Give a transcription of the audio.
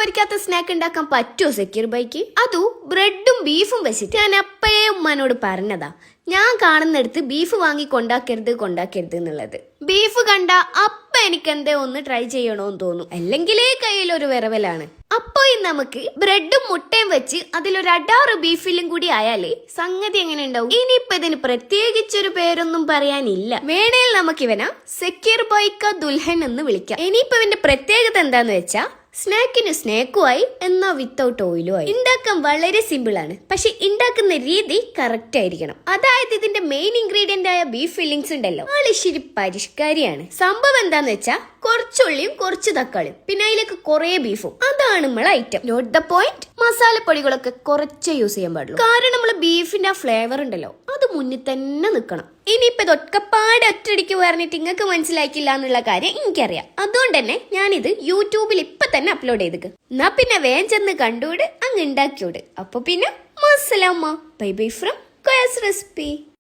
പൊരിക്കാത്ത snack ഉണ്ടാക്കാൻ പറ്റുമോ Zakir bike? അതും ബ്രെഡും ബീഫും വെച്ചിട്ട് ഞാൻ അപ്പഴേ ഉമ്മാനോട് പറഞ്ഞതാ, ഞാൻ കാണുന്നിടത്ത് ബീഫ് വാങ്ങി കൊണ്ടാക്കരുത് എന്നുള്ളത്. ബീഫ് കണ്ട അപ്പ എനിക്ക് എന്തേ ഒന്ന് ട്രൈ ചെയ്യണോന്ന് തോന്നും, അല്ലെങ്കിലേ കയ്യിലൊരു വിറവലാണ്. അപ്പൊ നമുക്ക് ബ്രെഡും മുട്ടയും വെച്ച് അതിലൊരു അടാറ് ബീഫിലും കൂടി ആയാലേ സംഗതി എങ്ങനെ ഉണ്ടാവും? ഇനിയിപ്പൊ ഇതിന് പ്രത്യേകിച്ചൊരു പേരൊന്നും പറയാനില്ല. വേണേൽ നമുക്ക് ഇവനാ സക്കീർ ബൈക്ക ദുൽഹൻ എന്ന് വിളിക്കാം. ഇനിയിപ്പൊ ഇവന്റെ പ്രത്യേകത എന്താന്ന് വെച്ചാ സ്നാക്കിന് സ്നാക്കുമായി എന്നാ വിത്തൗട്ട് ഓയിലും ആയി. ഉണ്ടാക്കാൻ വളരെ സിമ്പിൾ ആണ്, പക്ഷെ ഉണ്ടാക്കുന്ന രീതി കറക്റ്റ് ആയിരിക്കണം. അതായത് ഇതിന്റെ മെയിൻ ഇൻഗ്രീഡിയന്റ് ആയ ബീഫ് ഫില്ലിങ്സ് ഉണ്ടല്ലോ, ആളിശ്ശേരി പരിഷ്കാരിയാണ്. സംഭവം എന്താന്ന് വെച്ചാ കുറച്ചുള്ളിയും കുറച്ച് തക്കാളിയും പിന്നെ അതിലേക്ക് കുറെ ബീഫും, അതാണ് നമ്മളെ ഐറ്റം. Not the point. മസാലപ്പൊടികളൊക്കെ കുറച്ചേ യൂസ് ചെയ്യാൻ പാടുള്ളൂ, കാരണം നമ്മള് ബീഫിന്റെ ആ ഫ്ലേവർ ഉണ്ടല്ലോ അത് മുന്നിൽ തന്നെ നിൽക്കണം. ഇനിയിപ്പൊ ഇതൊക്കെപ്പാടെ ഒറ്റടിക്ക് പറഞ്ഞിട്ട് നിങ്ങൾക്ക് മനസ്സിലാക്കില്ല എന്നുള്ള കാര്യം എനിക്കറിയാം. അതുകൊണ്ട് തന്നെ ഞാനിത് യൂട്യൂബിൽ ഇപ്പൊ തന്നെ അപ്ലോഡ് ചെയ്തേക്ക്. എന്നാ പിന്നെ വേഗം ചെന്ന് കണ്ടൂട്, അങ്ങ് ഉണ്ടാക്കിയോട്. അപ്പൊ പിന്നെ മസ്സലാമ, ബൈ ബൈ ഫ്രം കൊയാസ് റെസിപ്പി.